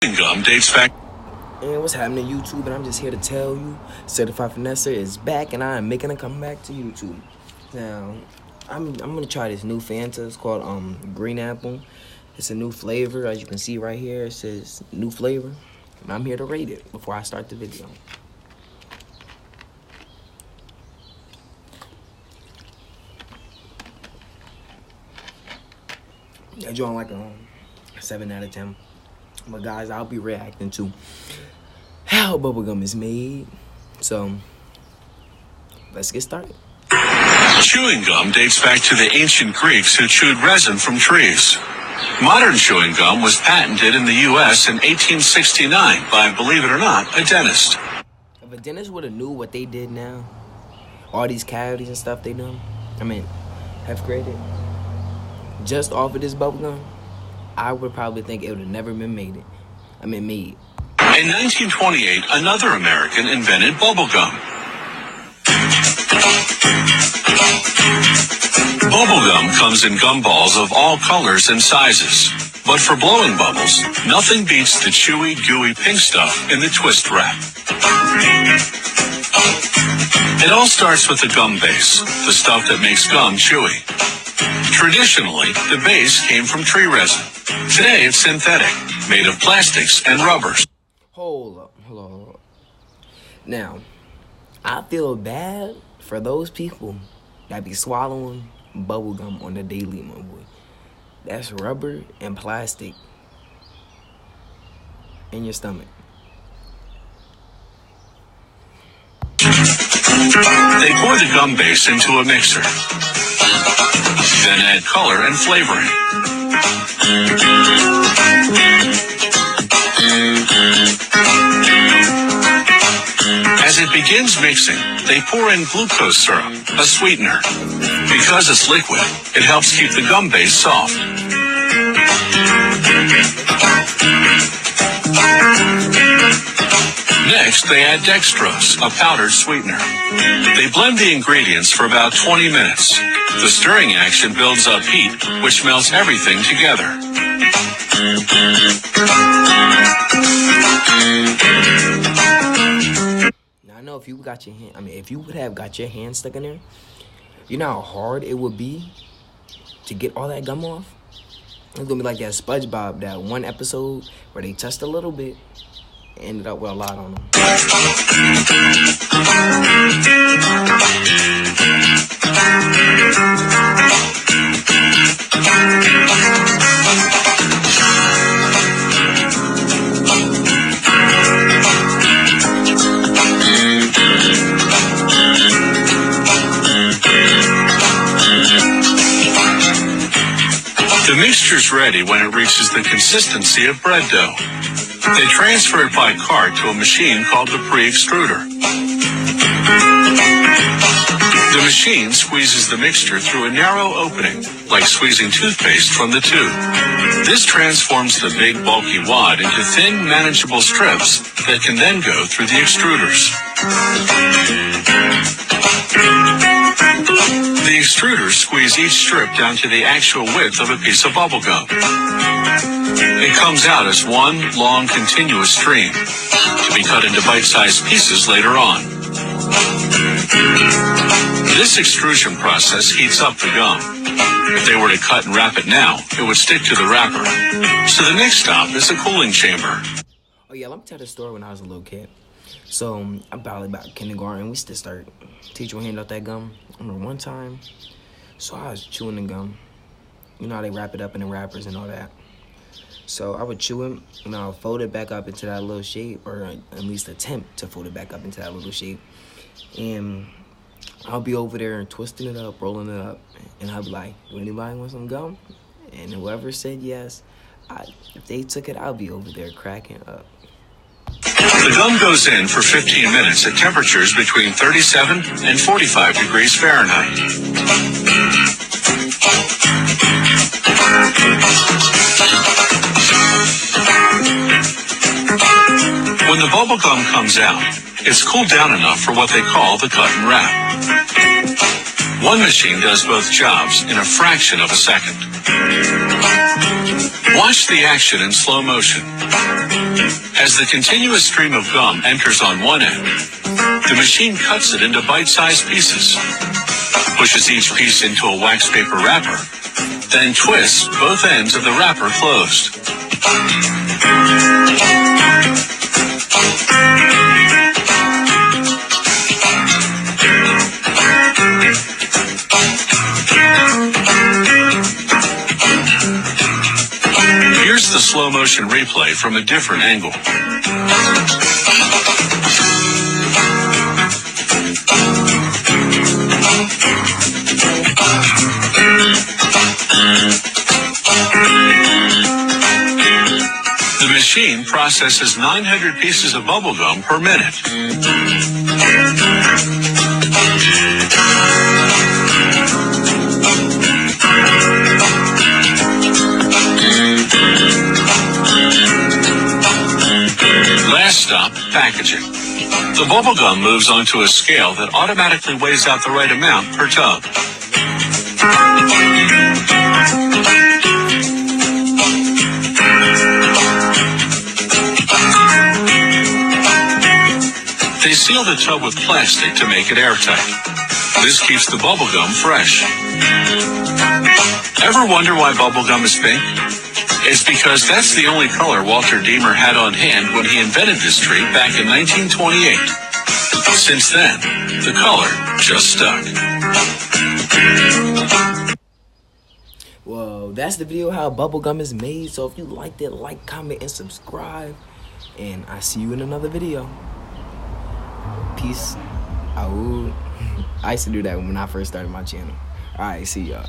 Gum dates back. And what's happening, YouTube? And I'm just here to tell you, Certified Finesser is back, and I am making a comeback to YouTube. Now, I'm gonna try this new Fanta. It's called Green Apple. It's a new flavor, as you can see right here. It says new flavor, and I'm here to rate it before I start the video. I joined like a 7 out of 10. But guys, I'll be reacting to how bubblegum is made. So, let's get started. Chewing gum dates back to the ancient Greeks who chewed resin from trees. Modern chewing gum was patented in the U.S. in 1869 by, believe it or not, a dentist. If a dentist would have knew what they did now, all these cavities and stuff they done, have created, just off of this bubblegum, I would probably think it would have never been made. Made. In 1928, another American invented bubblegum. Bubblegum comes in gumballs of all colors and sizes. But for blowing bubbles, nothing beats the chewy, gooey pink stuff in the twist wrap. It all starts with the gum base, the stuff that makes gum chewy. Traditionally, the base came from tree resin. Today, it's synthetic, made of plastics and rubbers. Hold up. Now, I feel bad for those people that be swallowing bubblegum on the daily, my boy. That's rubber and plastic in your stomach. They pour the gum base into a mixer, then add color and flavoring. As it begins mixing, they pour in glucose syrup, a sweetener. Because it's liquid, it helps keep the gum base soft. Next, they add dextrose, a powdered sweetener. They blend the ingredients for about 20 minutes. The stirring action builds up heat, which melts everything together. Now, I know if you got your hand, if you would have got your hand stuck in there, you know how hard it would be to get all that gum off? It's gonna be like that SpongeBob, that one episode where they touched a little bit, ended up with a lot on them. The mixture's ready when it reaches the consistency of bread dough. They transfer it by cart to a machine called the pre-extruder. The machine squeezes the mixture through a narrow opening, like squeezing toothpaste from the tube. This transforms the big, bulky wad into thin, manageable strips that can then go through the extruders. The extruders squeeze each strip down to the actual width of a piece of bubble gum. It comes out as one long, continuous stream, to be cut into bite-sized pieces later on. This extrusion process heats up the gum. If they were to cut and wrap it now, it would stick to the wrapper. So the next stop is a cooling chamber. Oh yeah, let me tell the story when I was a little kid. So, I'm probably about kindergarten. We still start teacher would hand out that gum. I remember one time, so I was chewing the gum. You know how they wrap it up in the wrappers and all that. So I would chew it, and I would fold it back up into that little shape, or at least attempt to fold it back up into that little shape. And I'll be over there and twisting it up, rolling it up, and I'll be like, "Do anybody want some gum?" And whoever said yes, if they took it, I'll be over there cracking up. The gum goes in for 15 minutes at temperatures between 37 and 45 degrees Fahrenheit. When the bubble gum comes out, it's cooled down enough for what they call the cut and wrap. One machine does both jobs in a fraction of a second. Watch the action in slow motion. As the continuous stream of gum enters on one end, the machine cuts it into bite-sized pieces, pushes each piece into a wax paper wrapper, then twists both ends of the wrapper closed. Here's the slow motion replay from a different angle. The machine processes 900 pieces of bubblegum per minute. Last stop, packaging. The bubblegum moves onto a scale that automatically weighs out the right amount per tub. They seal the tub with plastic to make it airtight. This keeps the bubblegum fresh. Ever wonder why bubblegum is pink? It's because that's the only color Walter Deemer had on hand when he invented this treat back in 1928. Since then, the color just stuck. Well, that's the video how bubblegum is made. So if you liked it, like, comment, and subscribe. And I see you in another video. Peace out. I used to do that when I first started my channel. Alright, see y'all.